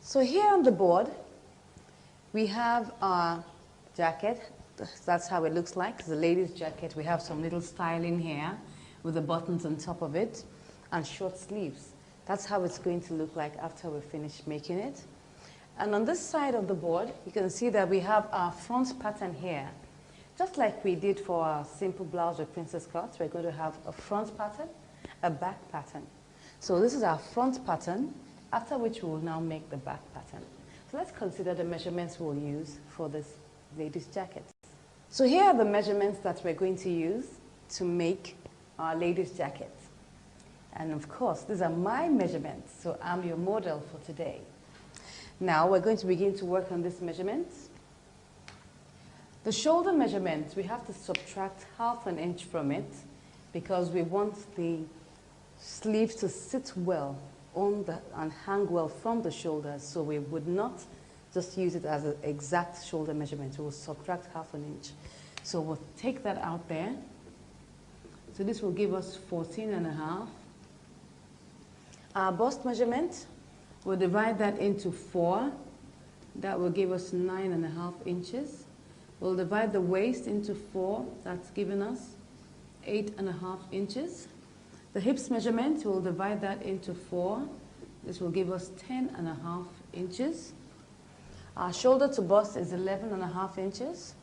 So here on the board, we have our jacket. That's how it looks like. It's a lady's jacket. We have some little styling here with the buttons on top of it and short sleeves. That's how it's going to look like after we finish making it. And on this side of the board, you can see that we have our front pattern here. Just like we did for our simple blouse or princess cuts, we're going to have a front pattern, a back pattern. So this is our front pattern, after which we will now make the back pattern. So let's consider the measurements we'll use for this lady's jacket. So here are the measurements that we're going to use to make our lady's jacket. And of course, these are my measurements, so I'm your model for today. Now we're going to begin to work on these measurements. The shoulder measurement, we have to subtract ½ an inch from it because we want the sleeves to sit well on and hang well from the shoulders, so we would not just use it as an exact shoulder measurement. We will subtract ½ an inch. So we'll take that out there. So this will give us 14½. Our bust measurement, we'll divide that into 4. That will give us 9½ inches. We'll divide the waist into 4. That's giving us 8½ inches. The hips measurement, we'll divide that into 4. This will give us 10½ inches. Our shoulder to bust is 11½ inches.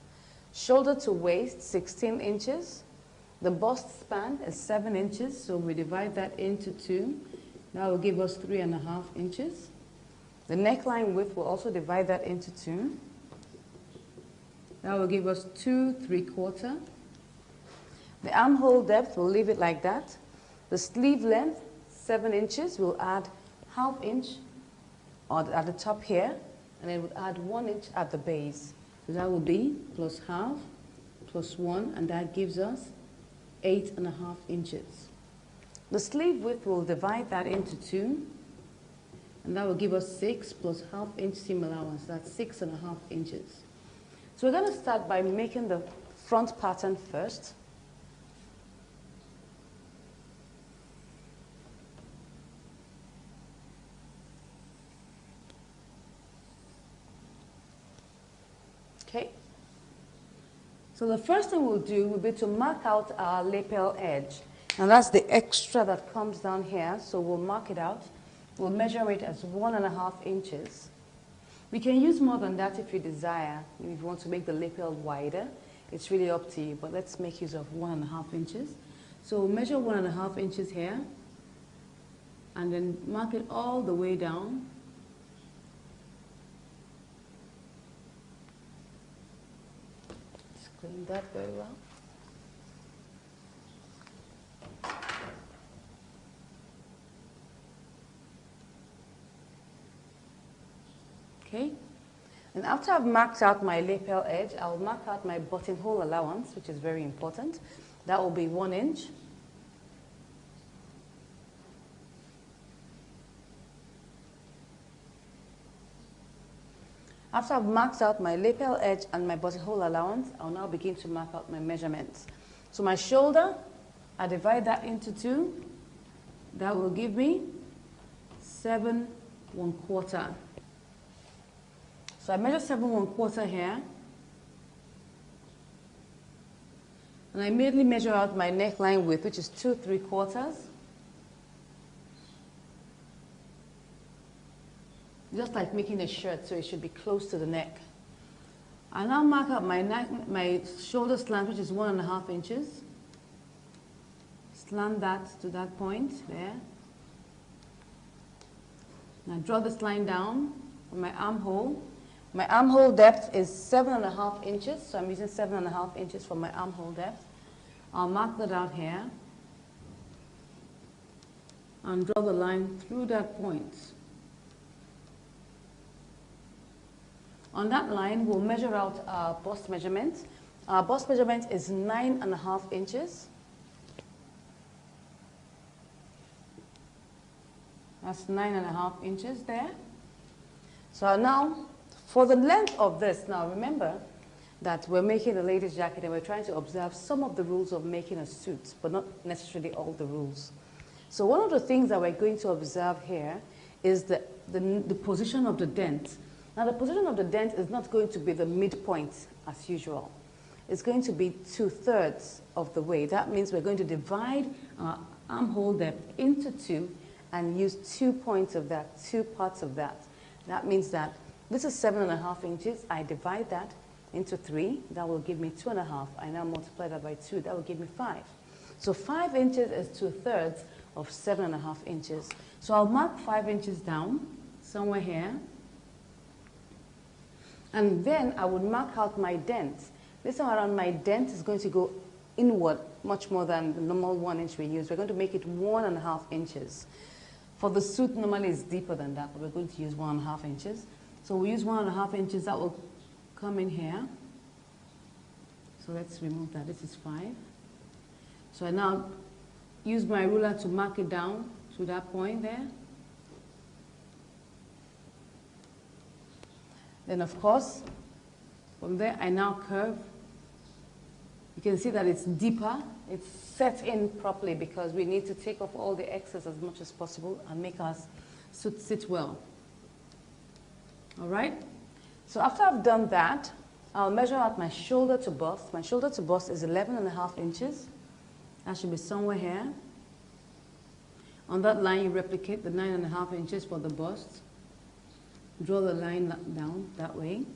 Shoulder to waist, 16 inches. The bust span is 7 inches, so we divide that into 2. That will give us 3½ inches. The neckline width, we'll also divide that into 2. That will give us 2 3/4. The armhole depth, we'll leave it like that. The sleeve length, 7 inches. We'll add ½ inch at the top here, and then we'll add 1 inch at the base. So that will be plus ½ plus 1, and that gives us 8½ inches. The sleeve width, we'll divide that into 2, and that will give us 6 plus ½ inch seam allowance. That's 6½ inches. So we're going to start by making the front pattern first. Okay. So the first thing we'll do will be to mark out our lapel edge. And that's the extra that comes down here. So we'll mark it out. We'll measure it as 1½ inches. We can use more than that if you desire. If you want to make the lapel wider, it's really up to you. But let's make use of 1½ inches. So we'll measure 1½ inches here. And then mark it all the way down. Clean that very well. Okay, and after I've marked out my lapel edge, I'll mark out my buttonhole allowance, which is very important. That will be 1 inch. After I've marked out my lapel edge and my buttonhole allowance, I'll now begin to mark out my measurements. So my shoulder, I divide that into 2. That will give me 7 1/4. So I measure 7 1/4 here. And I immediately measure out my neckline width, which is 2 3/4. Just like making a shirt, so it should be close to the neck. I now mark out my shoulder slant, which is 1½ inches. Slant that to that point there. Now draw this line down on my armhole. My armhole depth is 7½ inches, so I'm using 7½ inches for my armhole depth. I'll mark that out here and draw the line through that point. On that line, we'll measure out our bust measurement. Our bust measurement is 9½ inches. That's 9½ inches there. So now, for the length of this, now remember that we're making a lady's jacket and we're trying to observe some of the rules of making a suit, but not necessarily all the rules. So one of the things that we're going to observe here is the position of the dent. Now the position of the dent is not going to be the midpoint as usual. It's going to be 2/3 of the way. That means we're going to divide our armhole depth into 2 and use 2 points of that, 2 parts of that. That means that this is 7.5 inches. I divide that into 3. That will give me 2.5. I now multiply that by 2. That will give me 5. So 5 inches is 2/3 of 7.5 inches. So I'll mark 5 inches down somewhere here. And then I would mark out my dent. This time around, my dent is going to go inward much more than the normal 1 inch we use. We're going to make it 1.5 inches. For the suit, normally it's deeper than that, but we're going to use 1.5 inches. So we use 1.5 inches. That will come in here. So let's remove that. This is 5. So I now use my ruler to mark it down to that point there. Then, of course, from there, I now curve. You can see that it's deeper. It's set in properly because we need to take off all the excess as much as possible and make our suit sit well. All right? So after I've done that, I'll measure out my shoulder to bust. My shoulder to bust is 11.5 inches. That should be somewhere here. On that line, you replicate the 9.5 inches for the bust. Draw the line down that way.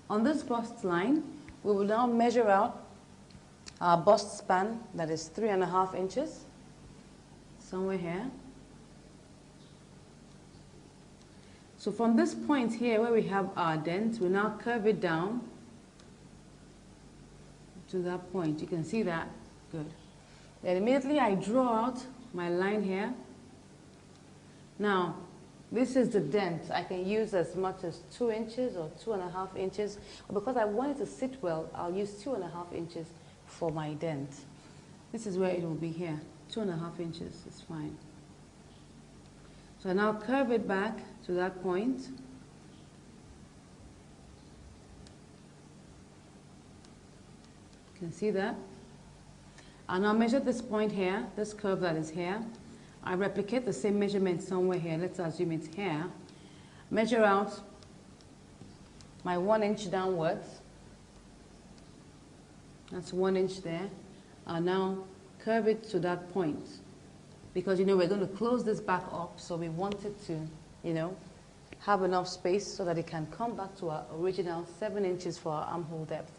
On this bust line, we will now measure out our bust span, that is 3.5 inches, somewhere here. So from this point here where we have our dent, we now curve it down to that point. You can see that. Good. Then immediately I draw out my line here. Now, this is the dent. I can use as much as 2 inches or 2.5 inches. But because I want it to sit well, I'll use 2.5 inches for my dent. This is where it will be here. 2.5 inches is fine. So I now curve it back to that point. You can see that. I'll now measure this point here, this curve that is here. I replicate the same measurement somewhere here. Let's assume it's here. Measure out my 1 inch downwards. That's 1 inch there. I'll now curve it to that point. Because, you know, we're going to close this back up, so we want it to, you know, have enough space so that it can come back to our original 7 inches for our armhole depth.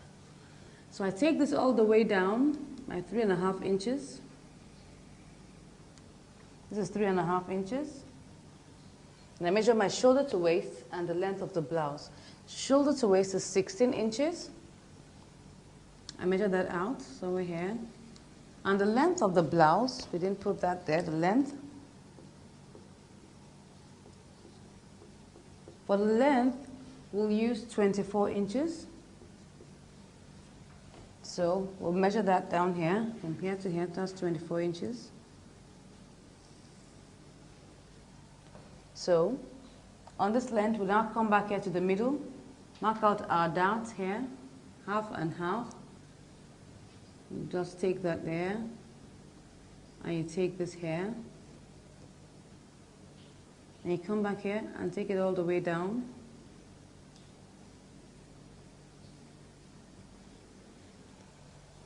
So I take this all the way down, my 3.5 inches. This is 3.5 inches. And I measure my shoulder to waist and the length of the blouse. Shoulder to waist is 16 inches. I measure that out somewhere here. And the length of the blouse, we didn't put that there, the length. For the length, we'll use 24 inches. So we'll measure that down here, from here to here, that's 24 inches. So on this length, we'll now come back here to the middle, mark out our doubts here, half and half. You just take that there, and you take this here, and you come back here and take it all the way down.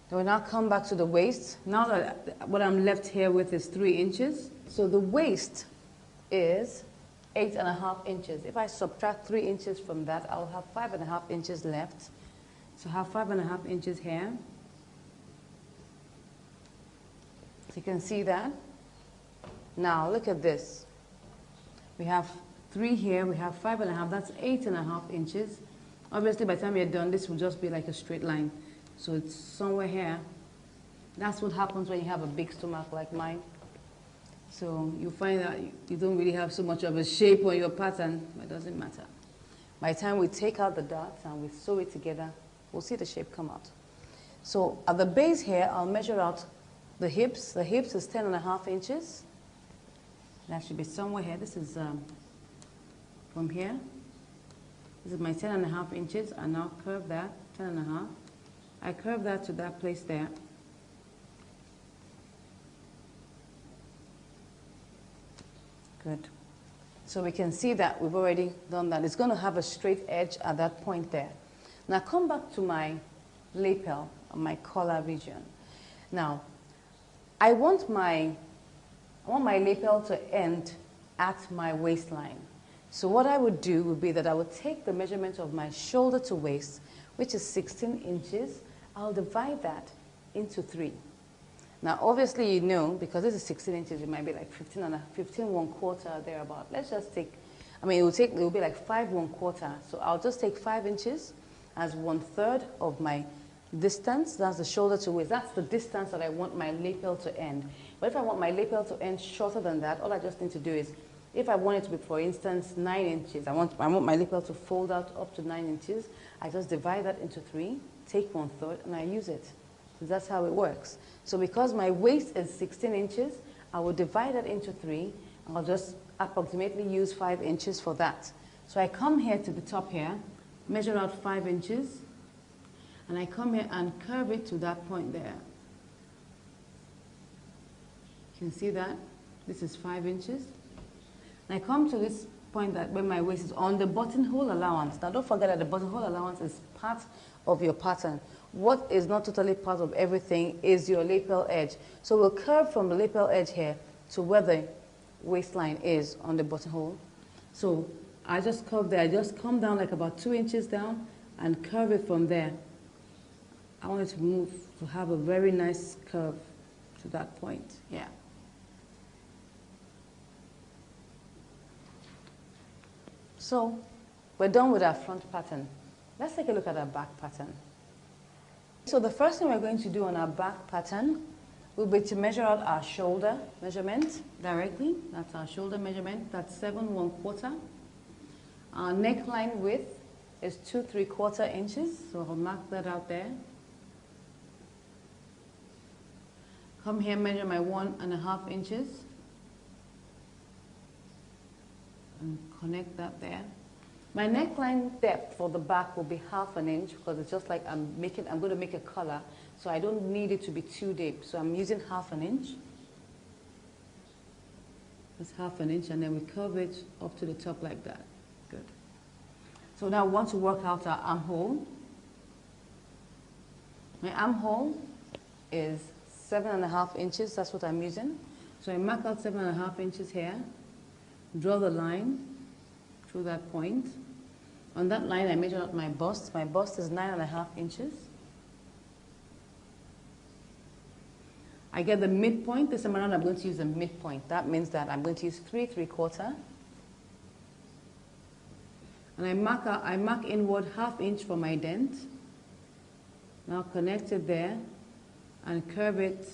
Then we'll now come back to the waist. Now that what I'm left here with is 3 inches. So the waist is 8.5 inches. If I subtract 3 inches from that, I'll have 5.5 inches left. So I have 5.5 inches here. So you can see that. Now look at this. We have 3 here, we have 5.5, that's 8.5 inches. Obviously by the time you're done, this will just be like a straight line. So it's somewhere here. That's what happens when you have a big stomach like mine. So you find that you don't really have so much of a shape on your pattern, but it doesn't matter. By the time we take out the dots and we sew it together, we'll see the shape come out. So at the base here, I'll measure out the hips. The hips is 10.5 inches. That should be somewhere here. This is from here. This is my 10.5 inches. I now curve that, 10.5. I curve that to that place there. Good. So we can see that we've already done that. It's going to have a straight edge at that point there. Now come back to my lapel, my collar region. Now, I want my lapel to end at my waistline. So what I would do would be that I would take the measurement of my shoulder to waist, which is 16 inches. I'll divide that into 3. Now, obviously, you know, because this is 16 inches, it might be like 15 1/4 thereabout. Let's just take, I mean, it will be like 5 1/4. So I'll just take 5 inches as 1/3 of my distance. That's the shoulder to waist. That's the distance that I want my lapel to end. But if I want my lapel to end shorter than that, all I just need to do is, if I want it to be, for instance, 9 inches, I want my lapel to fold out up to 9 inches, I just divide that into 3, take 1/3, and I use it. So that's how it works. So because my waist is 16 inches, I will divide that into 3, and I'll just approximately use 5 inches for that. So I come here to the top here, measure out 5 inches, and I come here and curve it to that point there. You can see that? This is 5 inches. And I come to this point that where my waist is on the buttonhole allowance. Now don't forget that the buttonhole allowance is part of your pattern. What is not totally part of everything is your lapel edge. So we'll curve from the lapel edge here to where the waistline is on the buttonhole. So I just curve there. I just come down like about 2 inches down and curve it from there. I want it to move, to have a very nice curve to that point. Yeah. So we're done with our front pattern. Let's take a look at our back pattern. So the first thing we're going to do on our back pattern will be to measure out our shoulder measurement directly. That's our shoulder measurement. That's 7 1/4. Our neckline width is 2 3/4 inches. So I'll mark that out there. Come here, measure my 1.5 inches. And connect that there. My neckline depth for the back will be 1/2 inch because it's just like I'm going to make a collar, so I don't need it to be too deep. So I'm using 1/2 inch. That's 1/2 inch, and then we curve it up to the top like that. Good. So now we want to work out our armhole. My armhole is 7.5 inches. That's what I'm using. So I mark out 7.5 inches here. Draw the line through that point. On that line, I measure out my bust. My bust is 9.5 inches. I get the midpoint. This time around, I'm going to use the midpoint. That means that I'm going to use 3 3/4. And I mark inward 1/2 inch for my dent. Now connect it there and curve it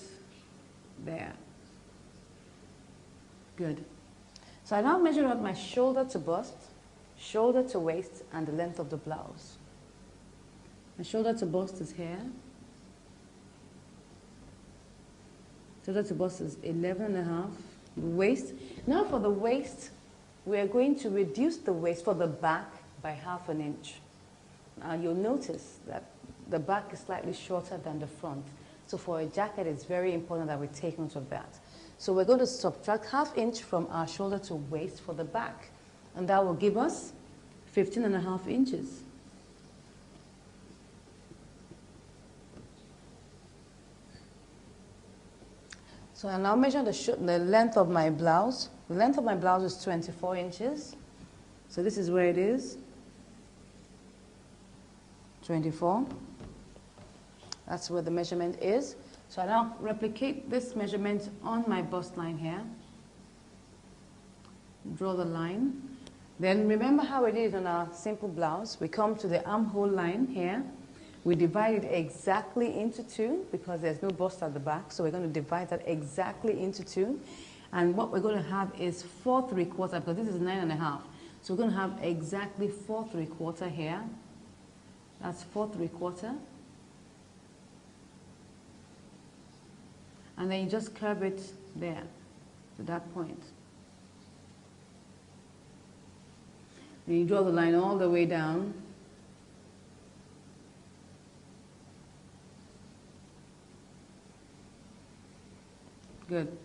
there. Good. So I now measure out my shoulder to bust, shoulder to waist, and the length of the blouse. My shoulder to bust is here. Shoulder to bust is 11.5. Waist. Now for the waist, we are going to reduce the waist for the back by 1/2 inch. Now you'll notice that the back is slightly shorter than the front. So for a jacket, it's very important that we take note of that. So we're going to subtract 1/2 inch from our shoulder to waist for the back. And that will give us 15.5 inches. So I now measure the length of my blouse. The length of my blouse is 24 inches. So this is where it is. 24. That's where the measurement is. So I now replicate this measurement on my bust line here. Draw the line. Then remember how we did it on our simple blouse. We come to the armhole line here. We divide it exactly into 2 because there's no bust at the back. So we're going to divide that exactly into 2. And what we're going to have is 4 3/4 because this is 9.5. So we're going to have exactly 4 3/4 here. That's 4 3/4. And then you just curve it there to that point. And you draw the line all the way down. Good.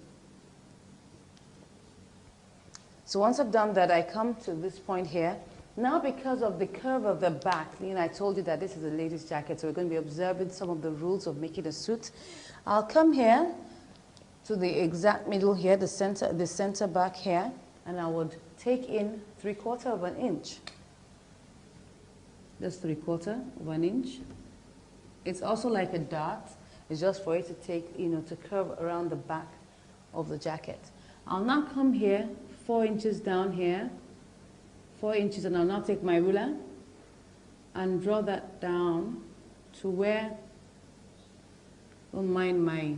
So once I've done that, I come to this point here. Now because of the curve of the back, I told you that this is a lady's jacket, so we're going to be observing some of the rules of making a suit. I'll come here to the exact middle here, the center back here, and I would take in 3/4 of an inch. Just 3/4 of an inch. It's also like a dart. It's just for it to take, to curve around the back of the jacket. I'll now come here, 4 inches down here, 4 inches, and I'll now take my ruler and draw that down to where, don't mind my,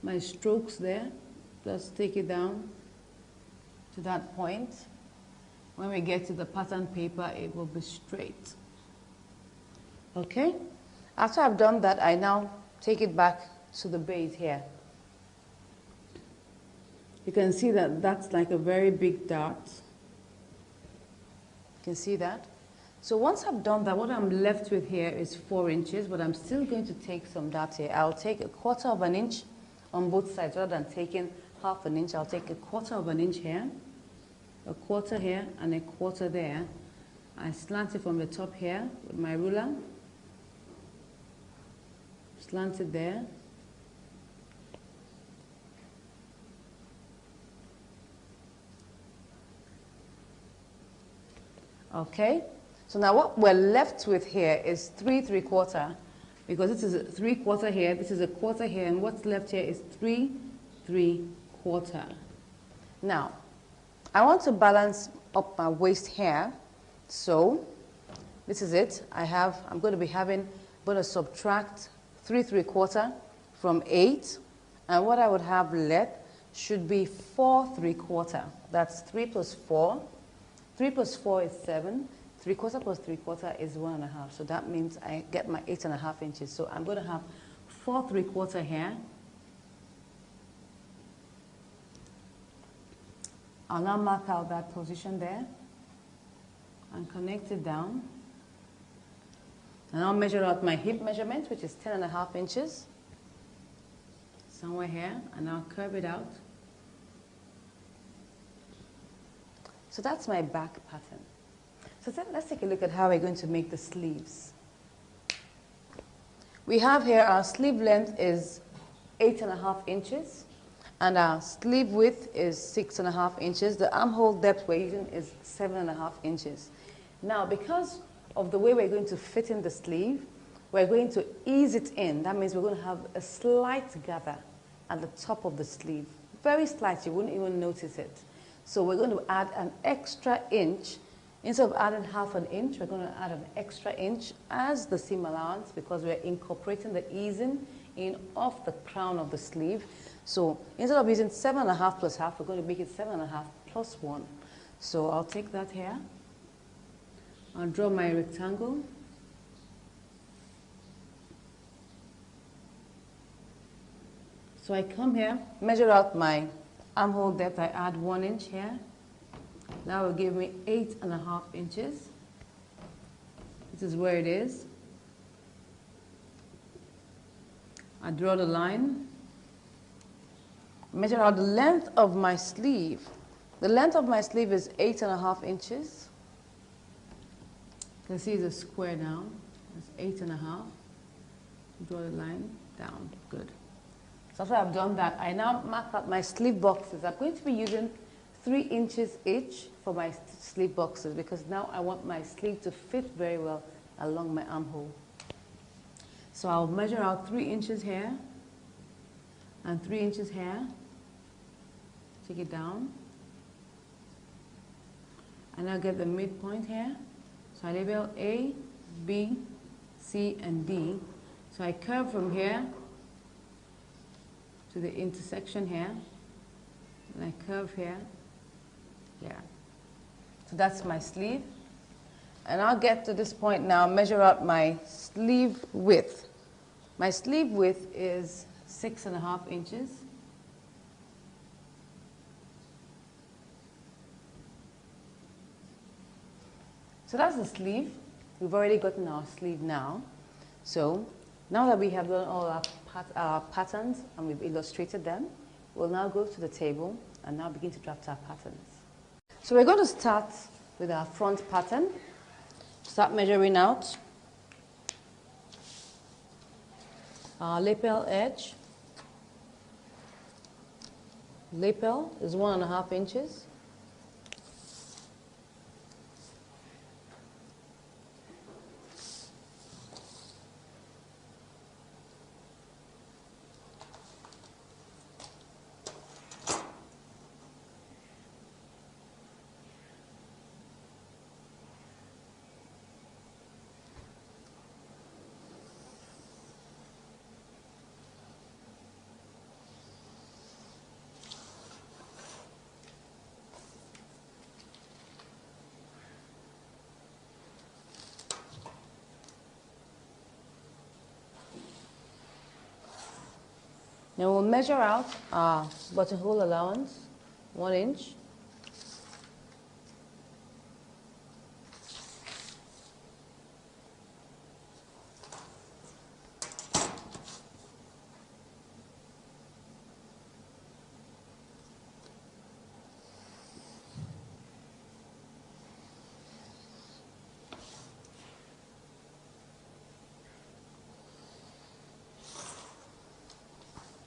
my strokes there. Just take it down to that point. When we get to the pattern paper, it will be straight. Okay? After I've done that, I now take it back to the base here. You can see that that's like a very big dart. You can see that? So once I've done that, what I'm left with here is 4 inches, but I'm still going to take some darts here. I'll take 1/4 of an inch on both sides. Rather than taking 1/2 an inch, I'll take 1/4 of an inch here, 1/4 here, and 1/4 there. I slant it from the top here with my ruler. Slant it there. Okay, so now what we're left with here is 3 3/4, because this is a 3/4 here, this is a 1/4 here, and what's left here is 3 3/4. Now, I want to balance up my waist here, so this is it. I'm going to subtract 3 3/4 from 8, and what I would have left should be 4 3/4. That's 3 plus 4. 3 plus 4 is 7. 3/4 plus 3/4 is 1.5. So that means I get my 8.5 inches. So I'm going to have 4 3/4 here. I'll now mark out that position there and connect it down. And I'll measure out my hip measurement, which is 10.5 inches. Somewhere here, and I'll curve it out. So that's my back pattern. So let's take a look at how we're going to make the sleeves. We have here our sleeve length is 8.5 inches, and our sleeve width is 6.5 inches. The armhole depth we're using is 7.5 inches. Now, because of the way we're going to fit in the sleeve, we're going to ease it in. That means we're going to have a slight gather at the top of the sleeve. Very slight, you wouldn't even notice it. So we're going to add an extra inch. Instead of adding 1/2 an inch, we're going to add an extra inch as the seam allowance, because we're incorporating the easing in off the crown of the sleeve. So instead of using 7.5 plus 1/2, we're going to make it 7.5 plus 1. So I'll take that here. I'll draw my rectangle. So I come here, measure out my armhole depth. I add 1 inch here. That will give me 8.5 inches. This is where it is. I draw the line. Measure out the length of my sleeve. The length of my sleeve is 8.5 inches. You can see it's a square now. It's 8.5. Draw the line down. Good. So after I've done that, I now mark out my sleeve boxes. I'm going to be using 3 inches each for my sleeve boxes, because now I want my sleeve to fit very well along my armhole. So I'll measure out 3 inches here and 3 inches here. Take it down. And I'll get the midpoint here. So I label A, B, C, and D. So I curve from here to the intersection here. And I curve here. Yeah. So that's my sleeve. And I'll get to this point now, measure out my sleeve width. My sleeve width is 6.5 inches. So that's the sleeve. We've already gotten our sleeve now. So now that we have done all our patterns and we've illustrated them, we'll now go to the table and now begin to draft our patterns. So we're going to start with our front pattern. Start measuring out our lapel edge. Lapel is 1.5 inches. Now we'll measure out our buttonhole allowance, 1 inch.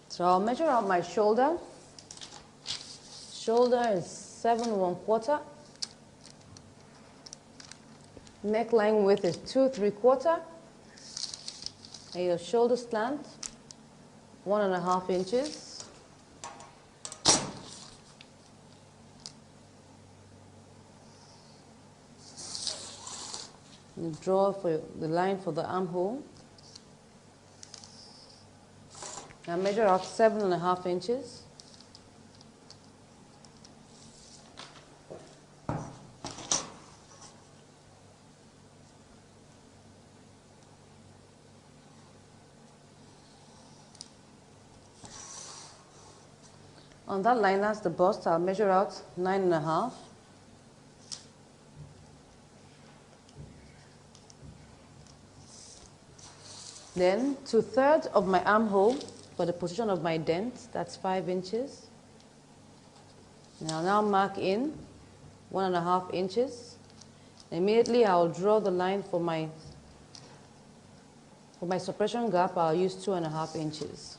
So I'll measure out my shoulder. Shoulder is 7 1/4. Neckline width is 2 3/4. And your shoulder slant, 1.5 inches. You draw for the line for the armhole. Now measure out 7.5 inches. On that line, that's the bust. I'll measure out 9.5. Then 2/3 of my armhole for the position of my dent, that's 5 inches. And I'll now mark in 1.5 inches. Immediately I'll draw the line for my suppression gap. I'll use 2.5 inches.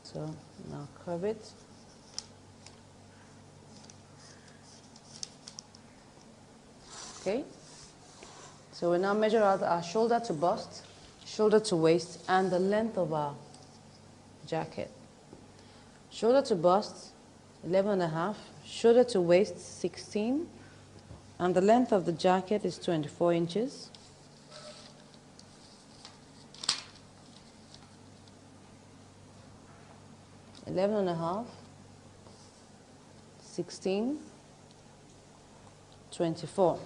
So now curve it. Okay, so we now measure out our shoulder to bust, shoulder to waist, and the length of our jacket. Shoulder to bust, 11.5, shoulder to waist, 16, and the length of the jacket is 24 inches. Eleven and a half, 16, 24.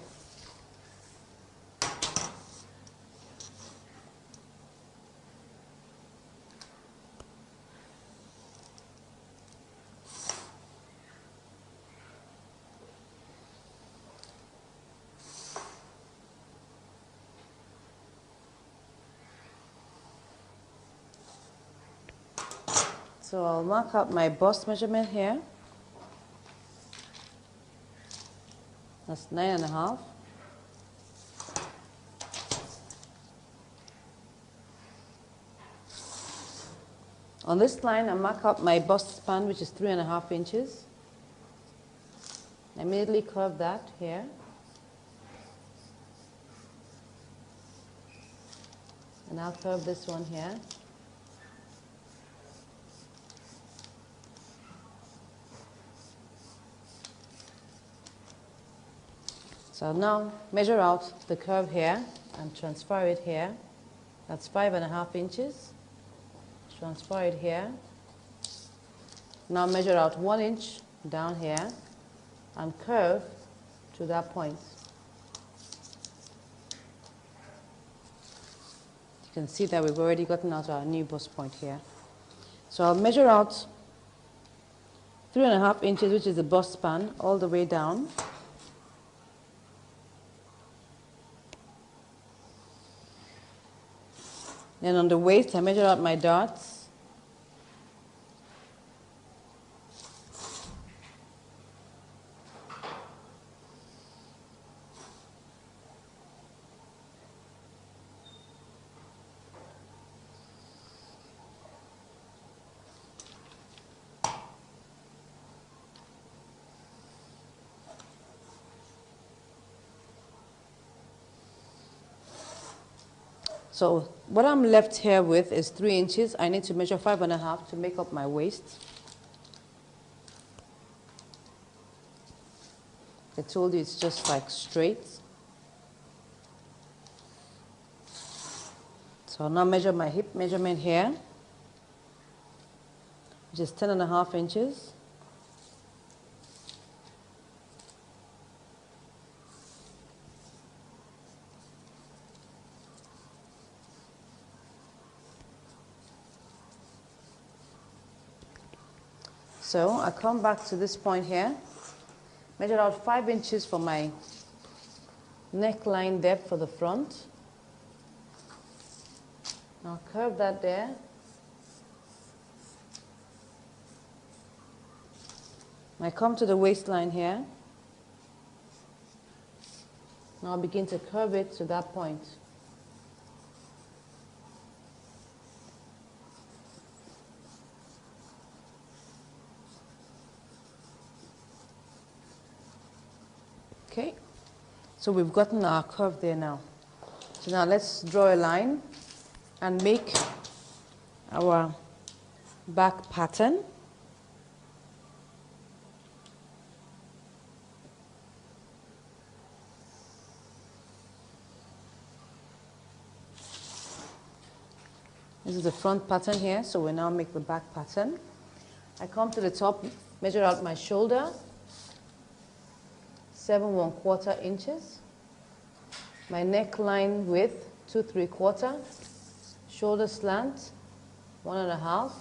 So I'll mark out my bust measurement here. That's 9.5. On this line, I mark out my bust span, which is 3.5 inches. I immediately curve that here. And I'll curve this one here. So I'll now measure out the curve here and transfer it here. That's 5.5 inches. Transfer it here. Now measure out 1 inch down here and curve to that point. You can see that we've already gotten out our new bust point here. So I'll measure out 3.5 inches, which is the bust span, all the way down. Then on the waist, I measure out my darts. So what I'm left here with is 3 inches. I need to measure 5.5 to make up my waist. I told you it's just like straight. So I'll now measure my hip measurement here, which is 10.5 inches. So I come back to this point here, measure out 5 inches for my neckline depth for the front. Now curve that there. I come to the waistline here. Now I'll begin to curve it to that point. Okay, so we've gotten our curve there now. So now let's draw a line and make our back pattern. This is the front pattern here, so we now make the back pattern. I come to the top, measure out my shoulder, 7 1/4 inches. My neckline width, 2 3/4. Shoulder slant, 1.5.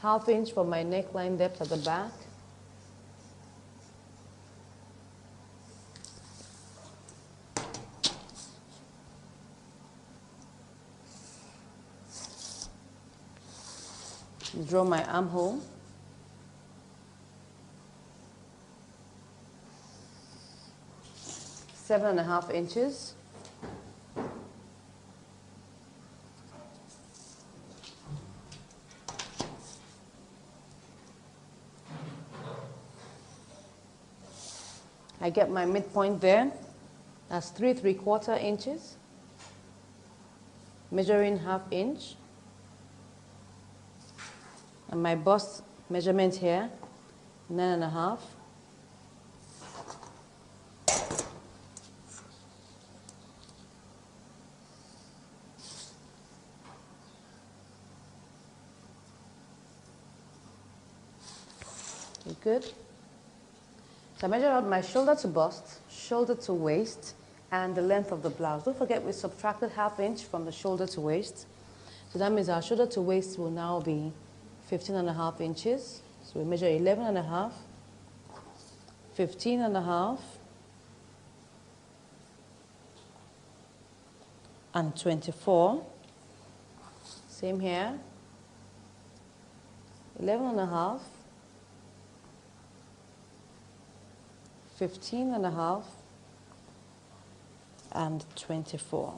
Half inch for my neckline depth at the back. Draw my armhole. Seven and a half inches. I get my midpoint there. That's 3 3/4 inches. Measuring half inch. And my bust measurement here, 9.5. Good. So I measure out my shoulder to bust, shoulder to waist, and the length of the blouse. Don't forget we subtracted half inch from the shoulder to waist. So that means our shoulder to waist will now be 15.5 inches. So we measure 11.5, 15.5, and 24. Same here. 11.5, 15.5, and 24.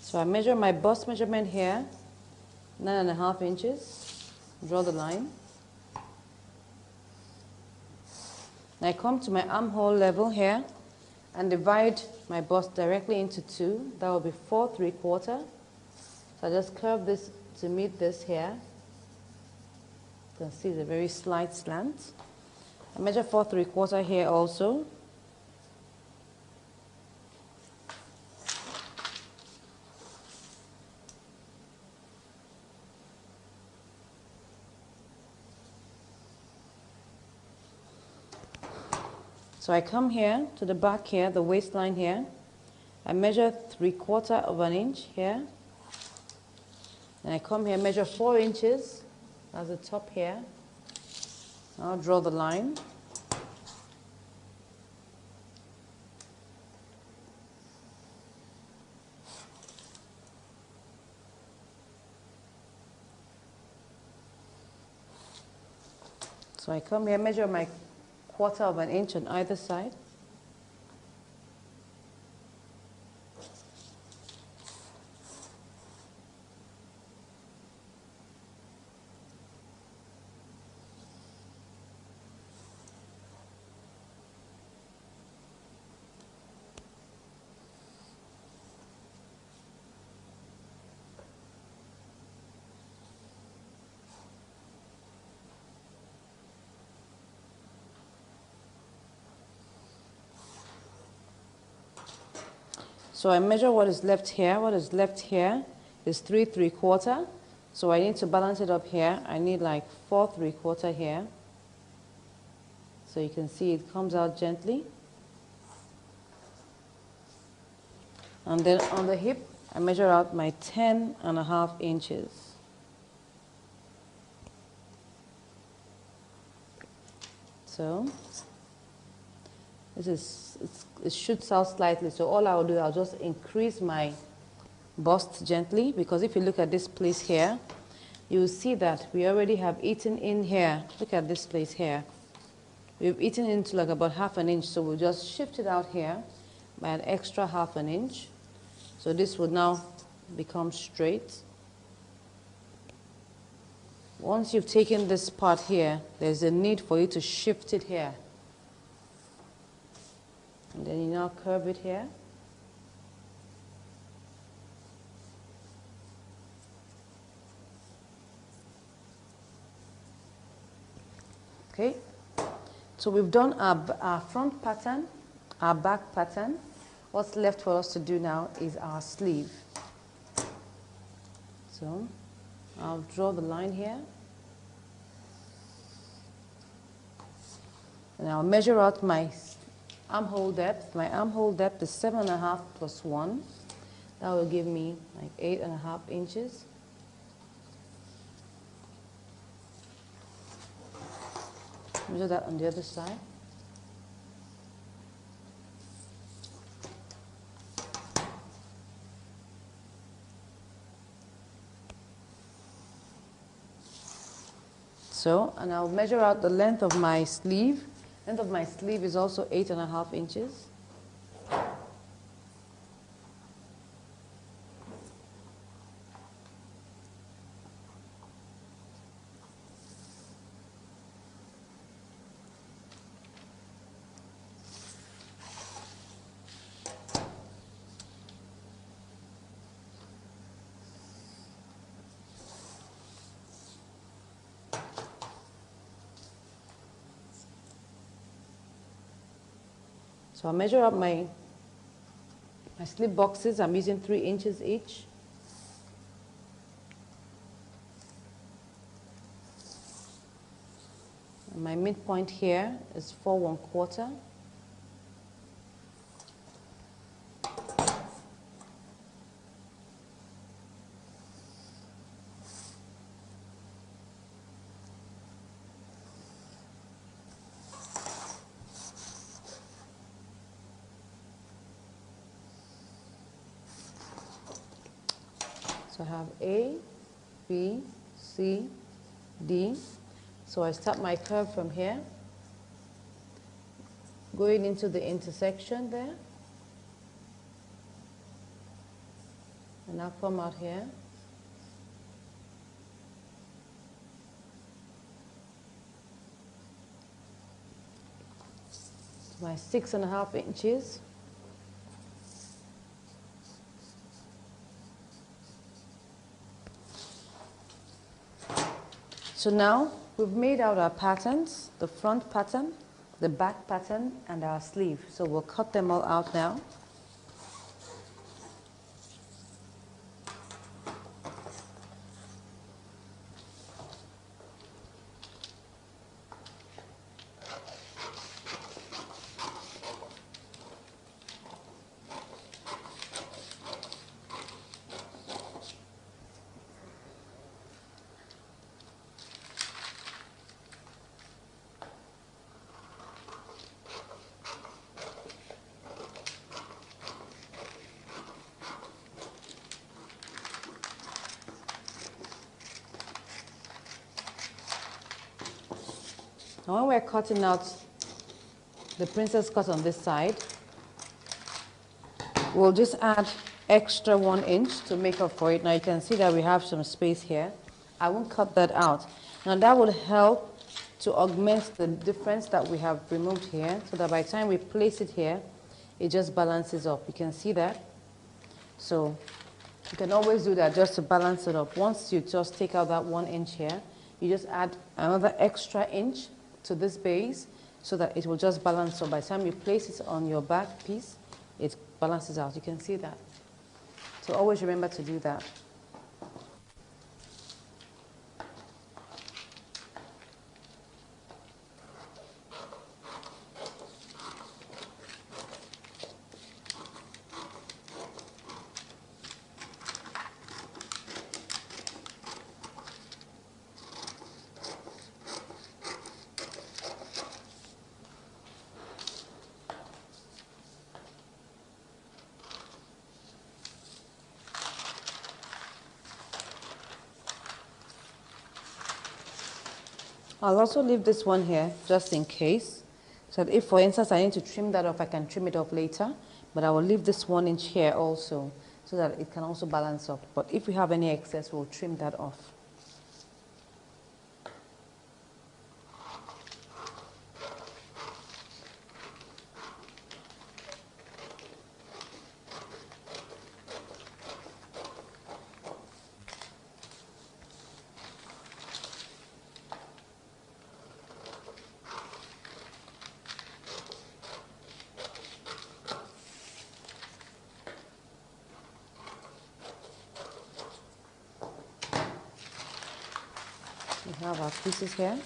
So I measure my bust measurement here, 9.5 inches. Draw the line. I come to my armhole level here and divide my bust directly into 2. That will be 4 3/4. So I just curve this to meet this here. You can see the very slight slant. I measure 4 3/4 here also. So I come here to the back here, the waistline here. I measure 3/4 of an inch here. And I come here, measure 4 inches. That's the top here. I'll draw the line. So I come here, measure my 1/4 of an inch on either side. So I measure what is left here. What is left here is 3 3/4. So I need to balance it up here. I need like 4 3/4 here. So you can see it comes out gently. And then on the hip, I measure out my 10.5 inches. So it shoots out slightly, so all I will do, I'll just increase my bust gently, because if you look at this place here, you will see that we already have eaten in here. Look at this place here. We've eaten into like about 1/2 inch, so we'll just shift it out here by an extra 1/2 inch. So this would now become straight. Once you've taken this part here, there's a need for you to shift it here. And then you now curve it here. Okay, so we've done our front pattern, our back pattern. What's left for us to do now is our sleeve. So I'll draw the line here. And I'll measure out my armhole depth. My armhole depth is 7.5 + 1. That will give me like 8.5 inches. Measure that on the other side. So, and I'll measure out the length of my sleeve. Length of my sleeve is also 8.5 inches. So I'll measure up my slip boxes. I'm using 3 inches each. And my midpoint here is 4 1/4. So I have A, B, C, D. So I start my curve from here, going into the intersection there. And I'll come out here. My 6.5 inches. So now we've made out our patterns, the front pattern, the back pattern, and our sleeve. So we'll cut them all out now. Now when we're cutting out the princess cut on this side, we'll just add extra 1 inch to make up for it. Now you can see that we have some space here. I won't cut that out. Now that will help to augment the difference that we have removed here, so that by the time we place it here, it just balances up. You can see that. So you can always do that just to balance it up. Once you just take out that 1 inch here, you just add another extra inch to this base so that it will just balance up. By the time you place it on your back piece, it balances out. You can see that. So always remember to do that. I'll also leave this one here just in case, so that if, for instance, I need to trim that off, I can trim it off later. But I will leave this 1 inch here also, so that it can also balance up. But if we have any excess, we'll trim that off. We have our pieces here.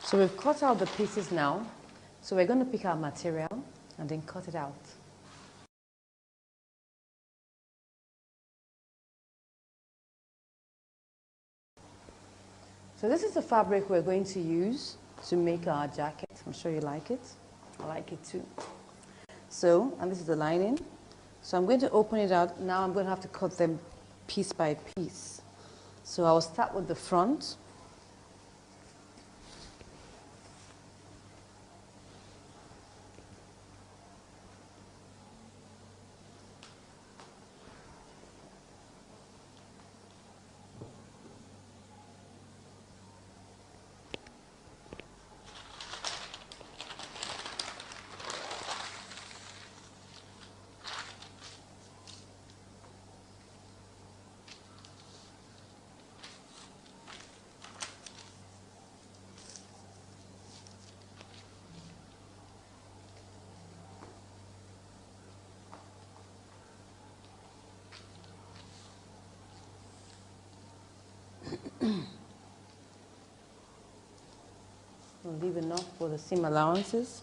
So we've cut out the pieces now. So we're going to pick our material and then cut it out. So this is the fabric we're going to use to make our jacket. I'm sure you like it. I like it too. So, and this is the lining. So I'm going to open it out. Now I'm going to have to cut them piece by piece. So I'll start with the front. We'll leave enough for the seam allowances.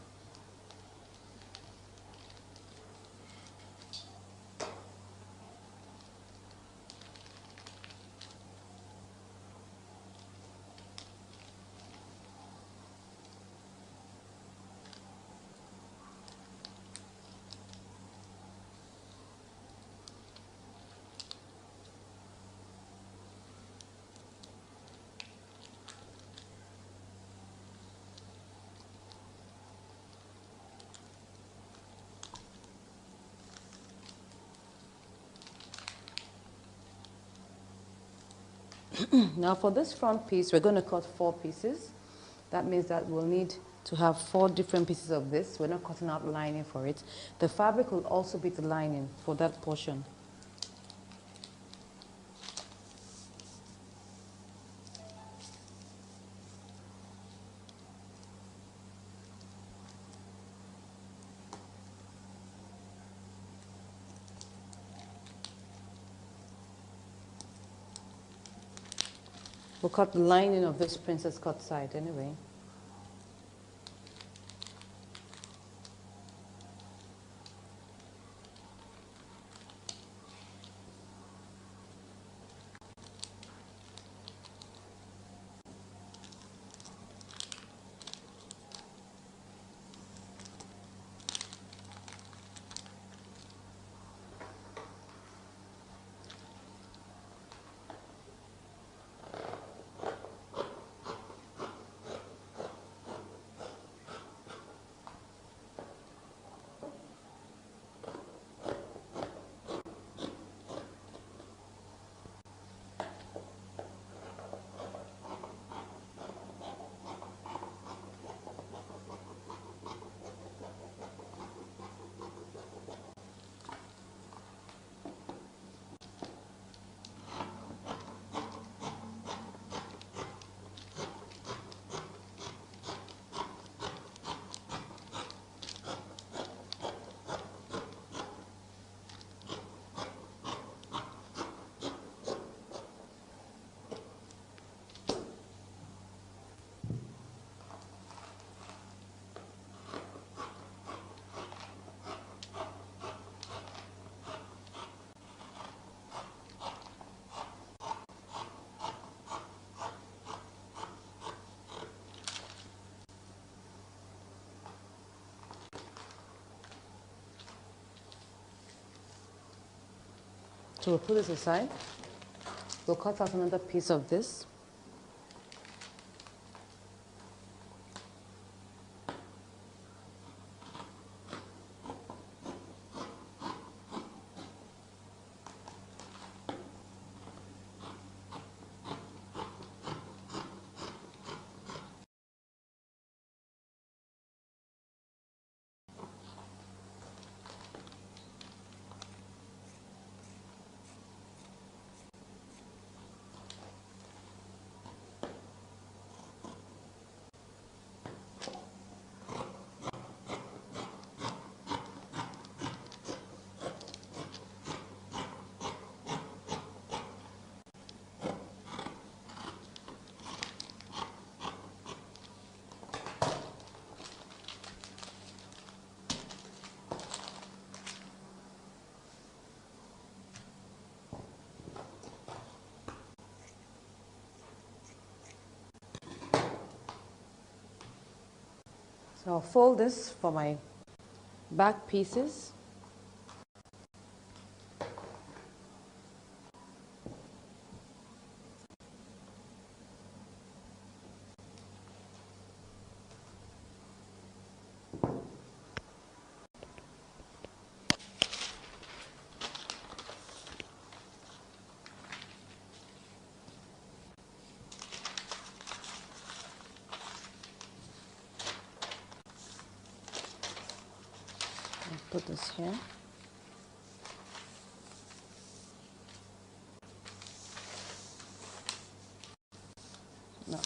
Now for this front piece, we're going to cut 4 pieces. That means that we'll need to have 4 different pieces of this. We're not cutting out lining for it. The fabric will also be the lining for that portion. We'll cut the lining of this princess cut side anyway. So we'll put this aside. We'll cut out another piece of this. So I'll fold this for my back pieces. Put this here. No.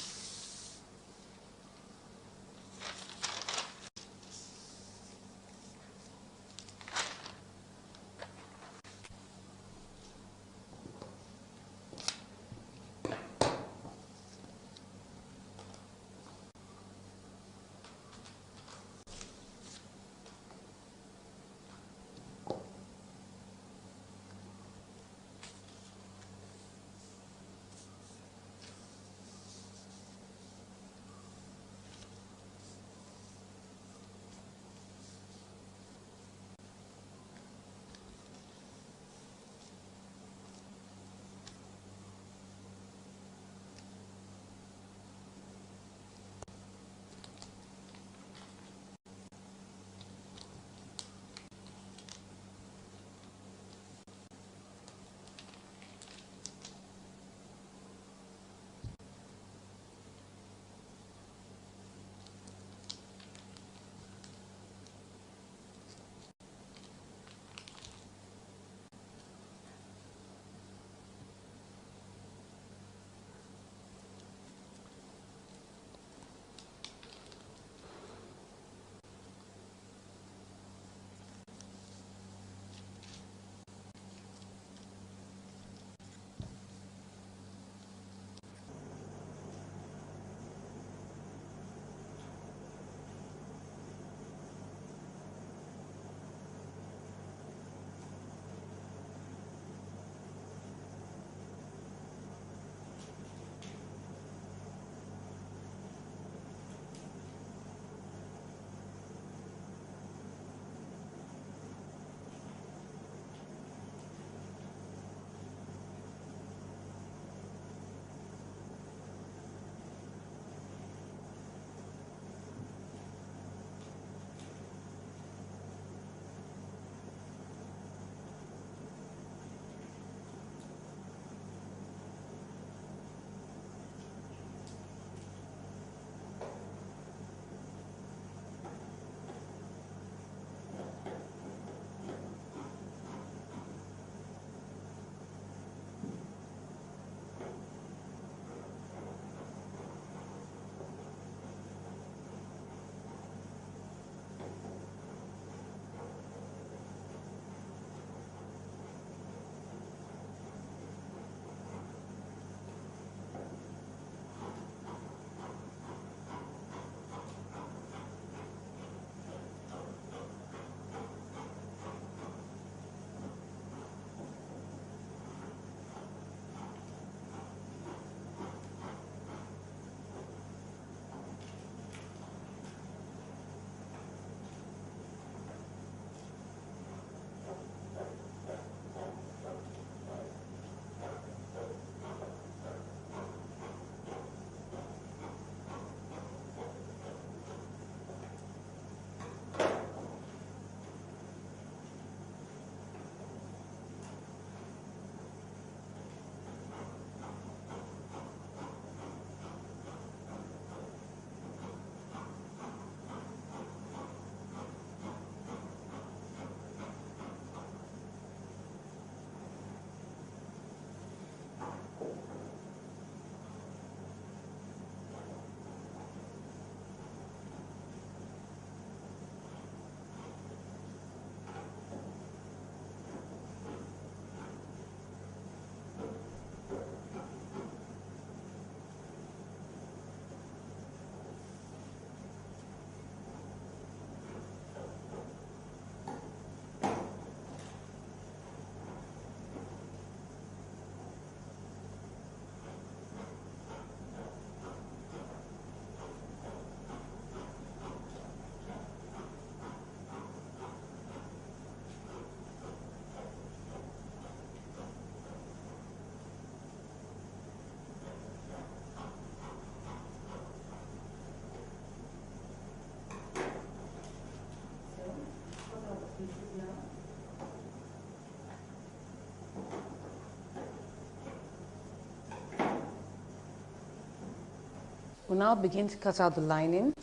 We'll now begin to cut out the lining.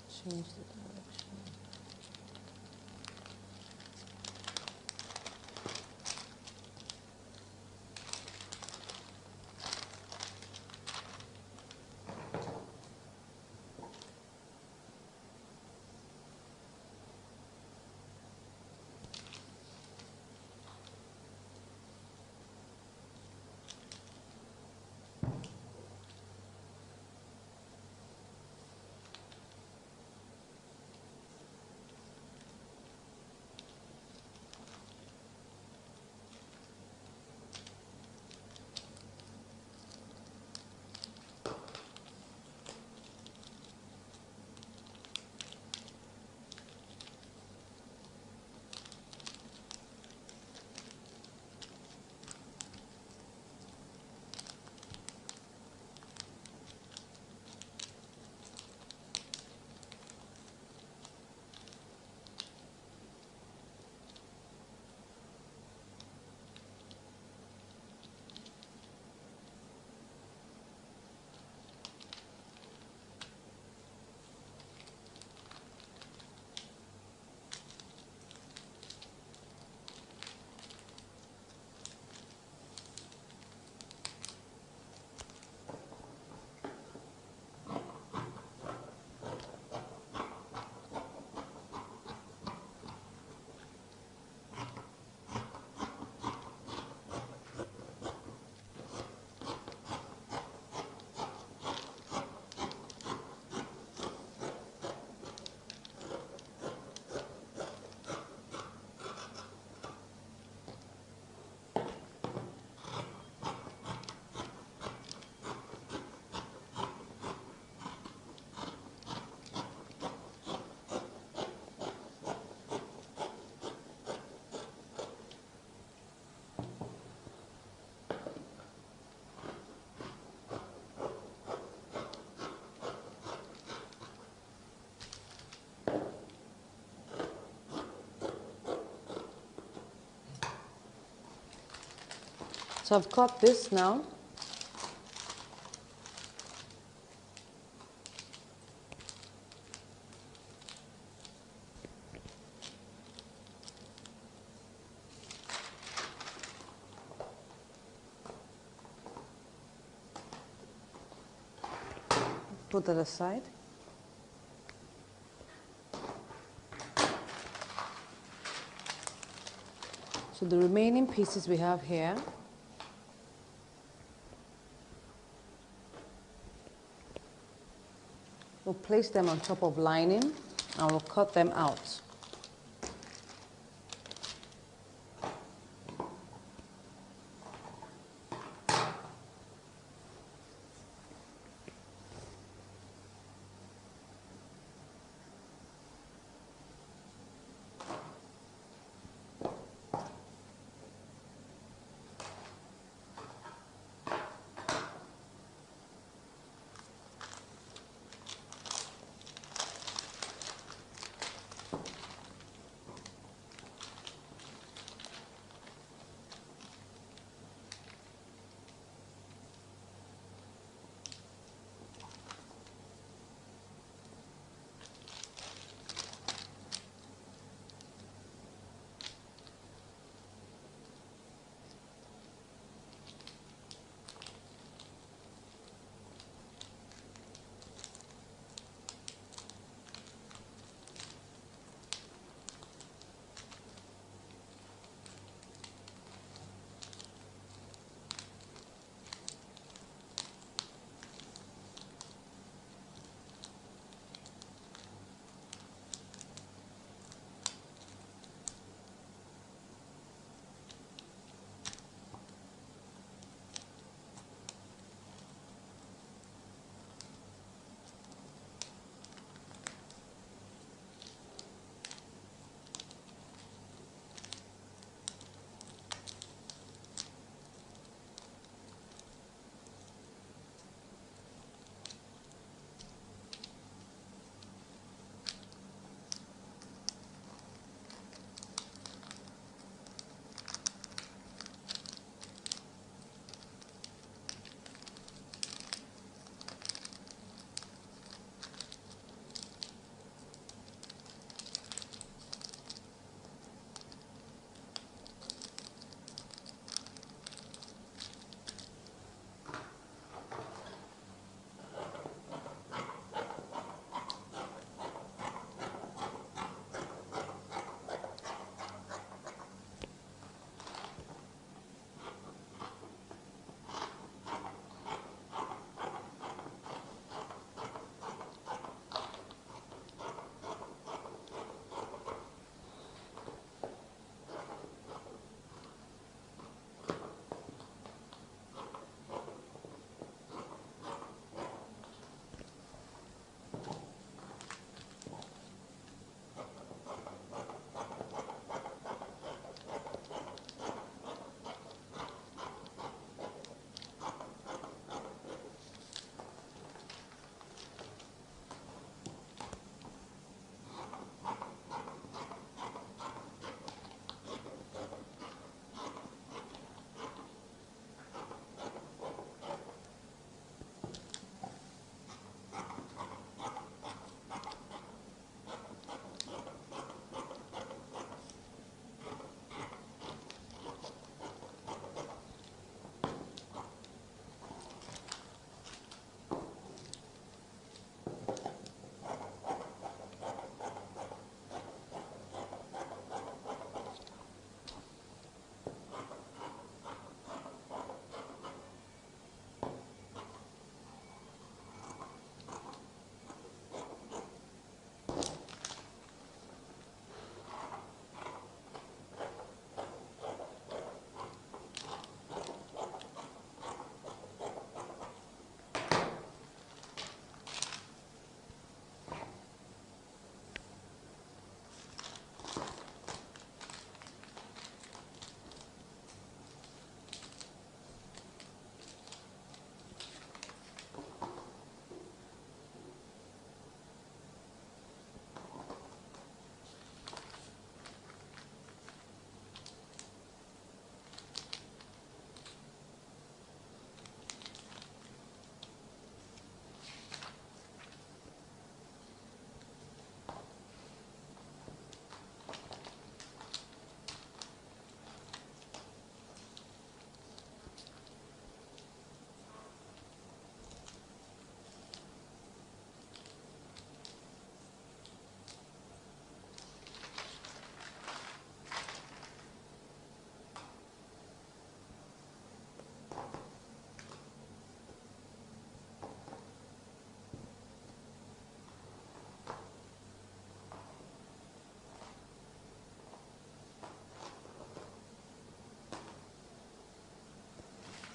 Change the direction. So I've cut this now. Put that aside. So the remaining pieces we have here, we'll place them on top of lining and we'll cut them out.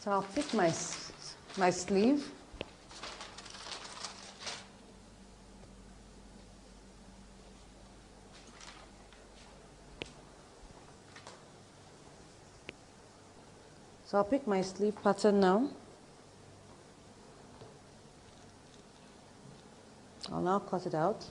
So I'll pick my sleeve. So I'll pick my sleeve pattern now. I'll now cut it out.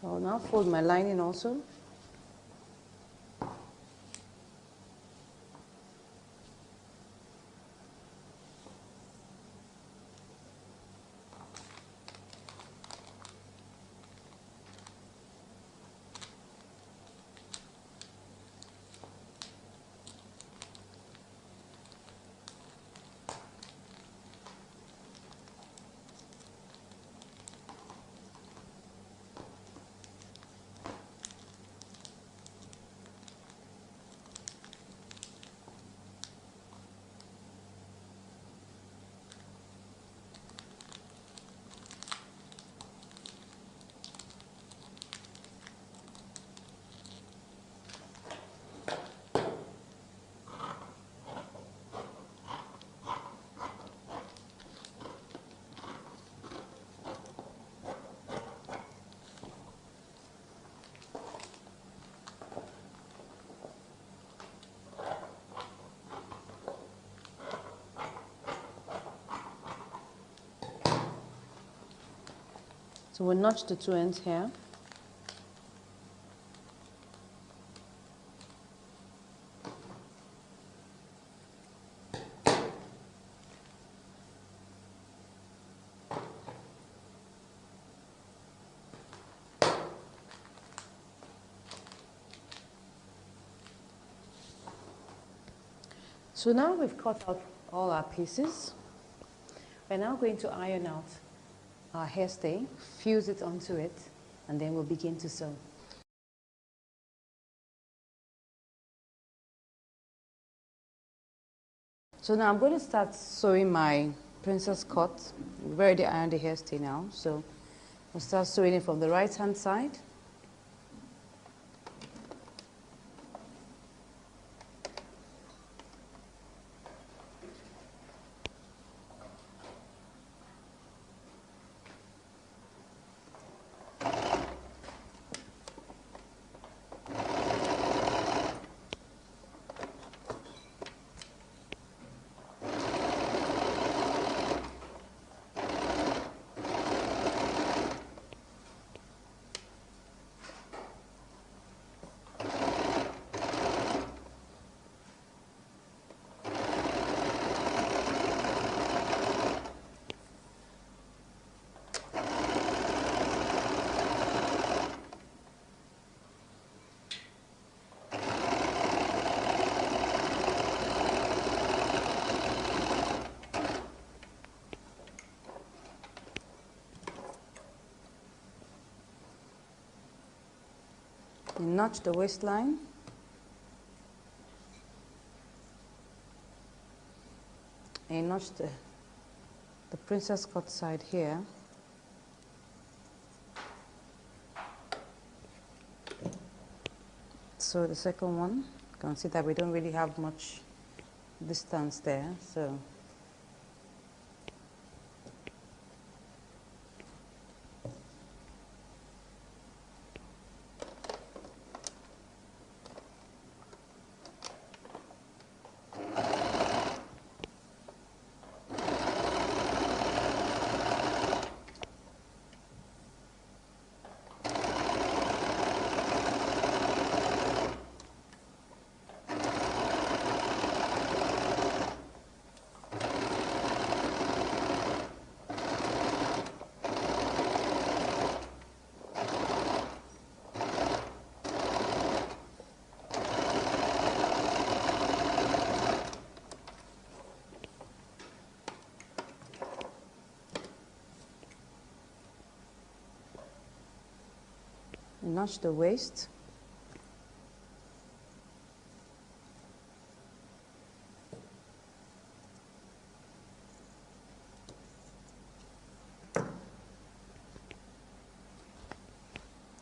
So I'll now fold my lining also. So we'll notch the two ends here. So now we've cut out all our pieces. We're now going to iron out our hairstay, fuse it onto it, and then we'll begin to sew. So now I'm going to start sewing my princess cut. We've already ironed the hairstay now, so we'll start sewing it from the right hand side. You notch the waistline. And you notch the princess cut side here. So the second one, you can see that we don't really have much distance there, so notch the waist.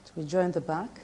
So we join the back.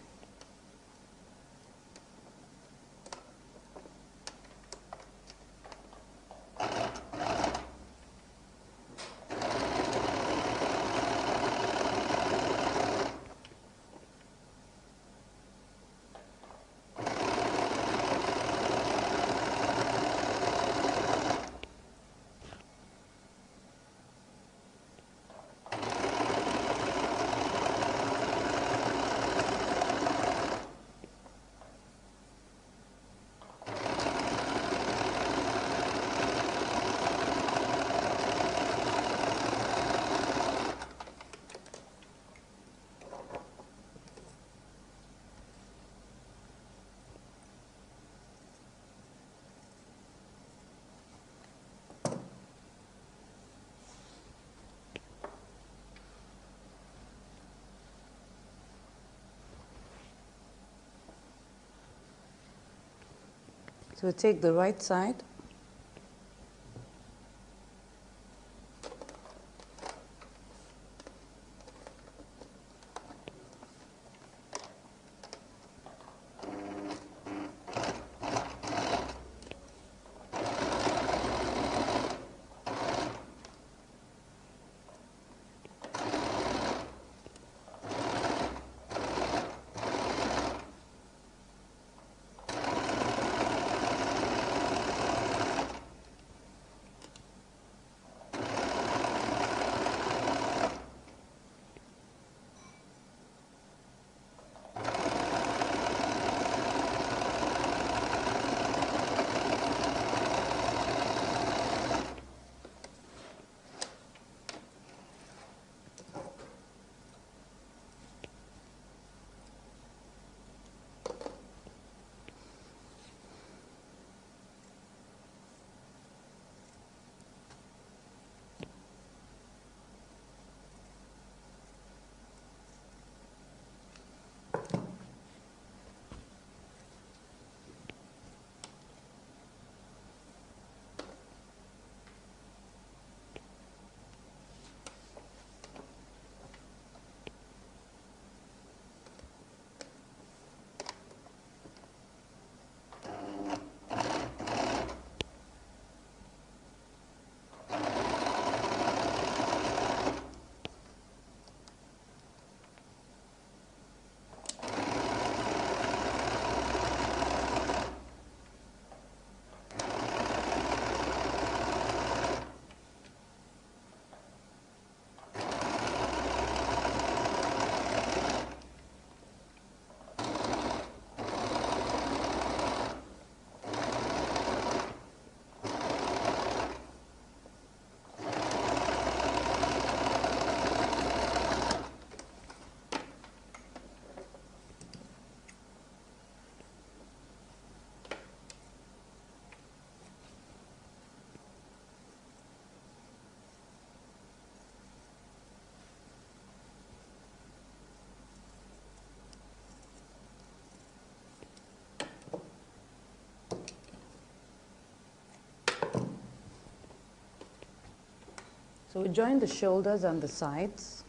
So we take the right side, So we join the shoulders and the sides.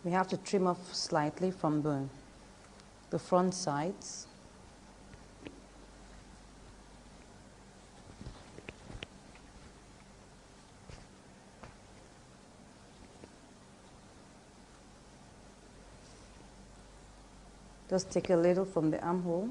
We have to trim off slightly from the front sides. Just take a little from the armhole.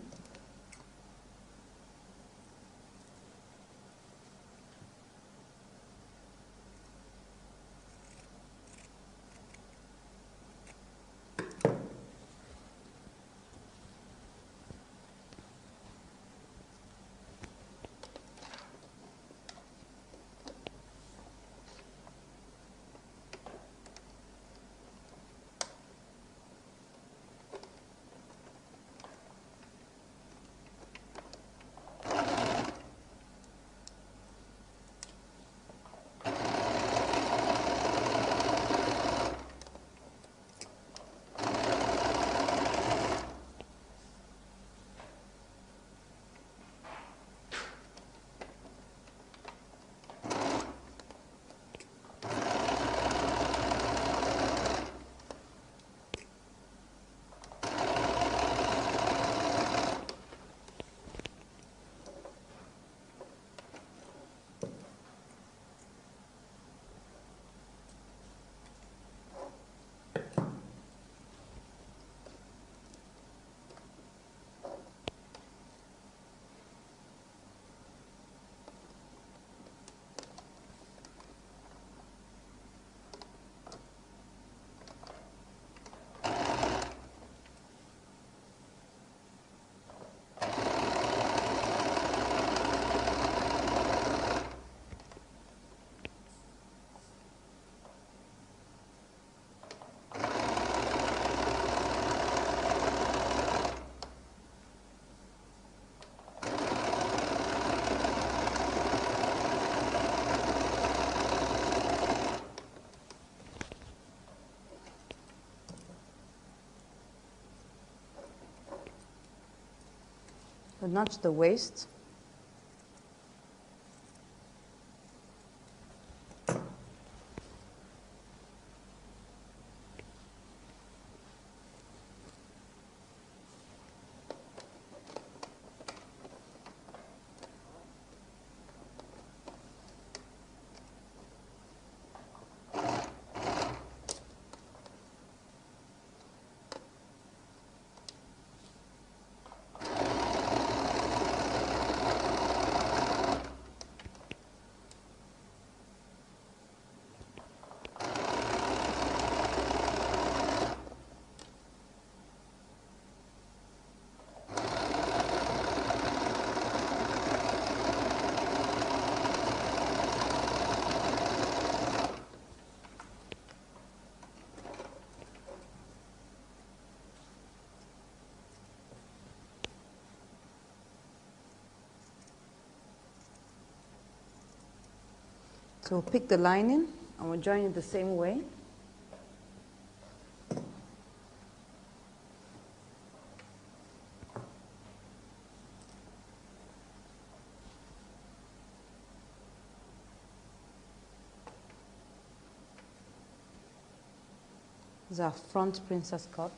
We notch the waist. So we'll pick the lining and we'll join it the same way. This is our front princess cut.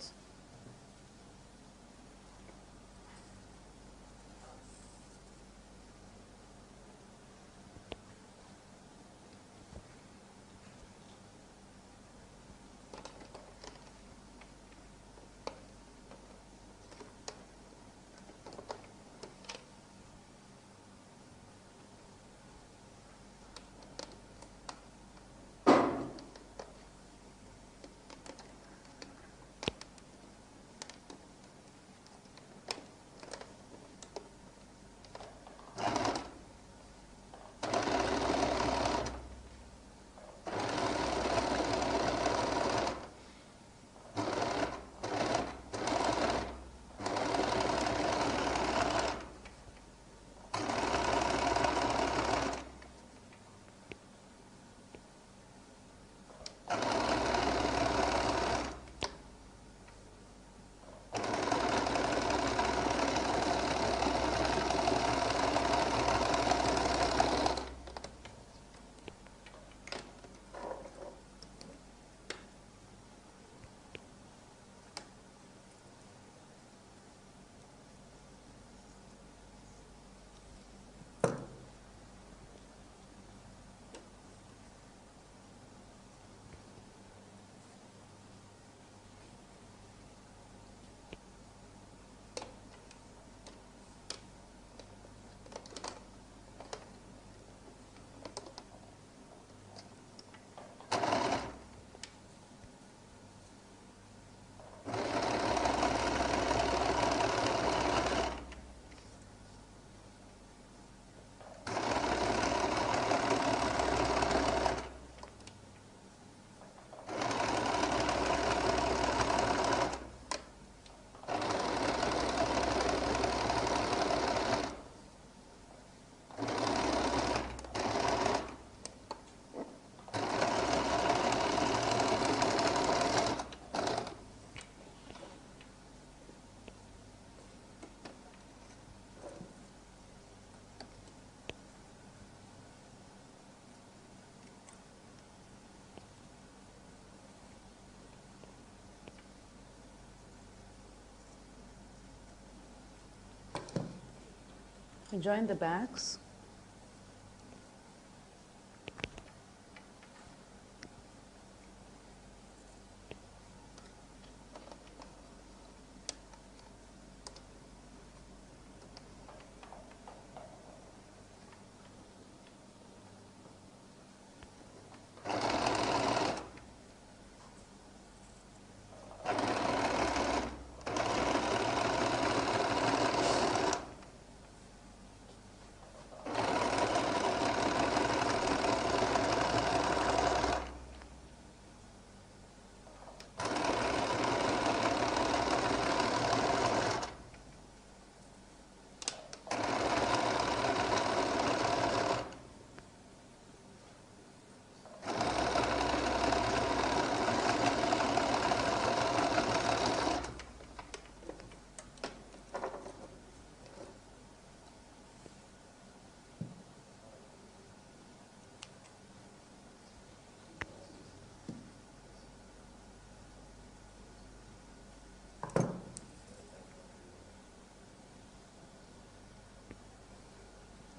Join the backs.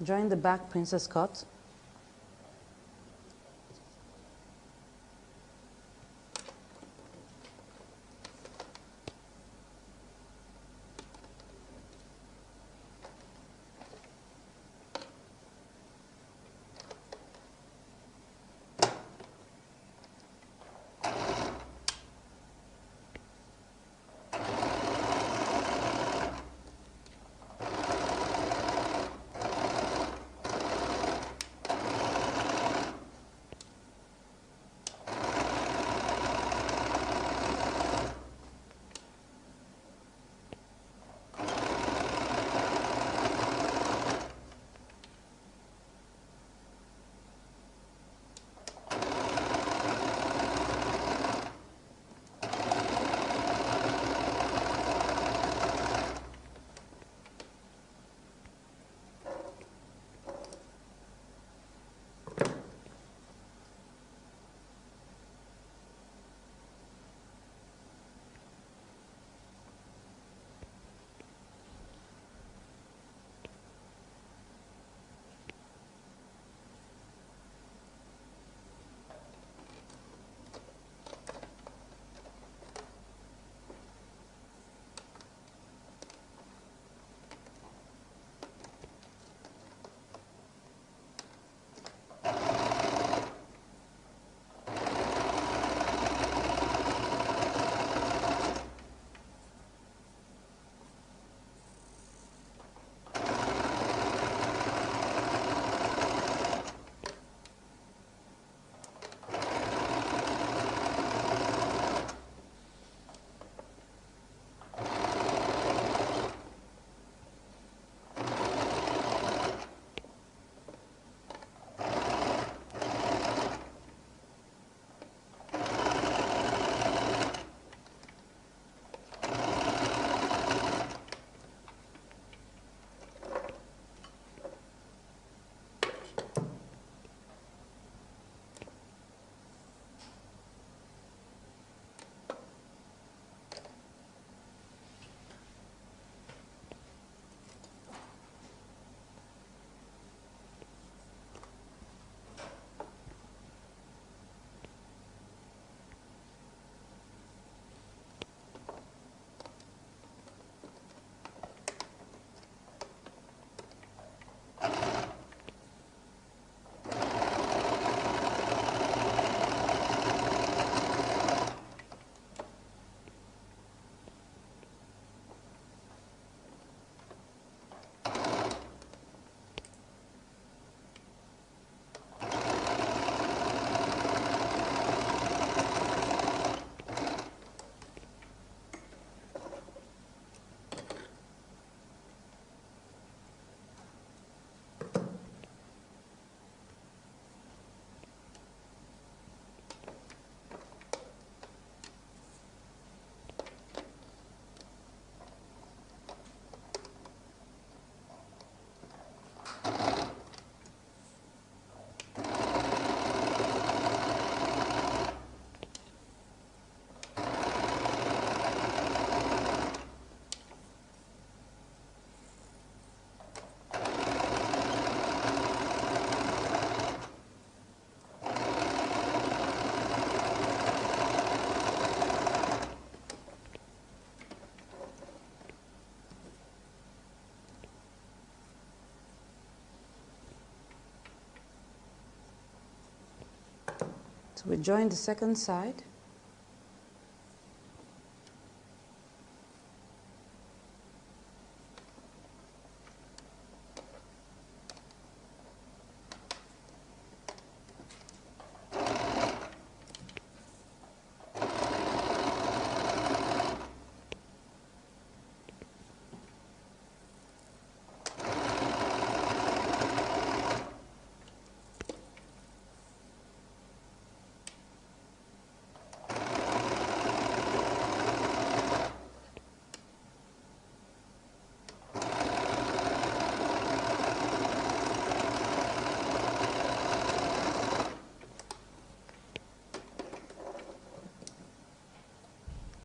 Join the back princess cut. So we join the second side.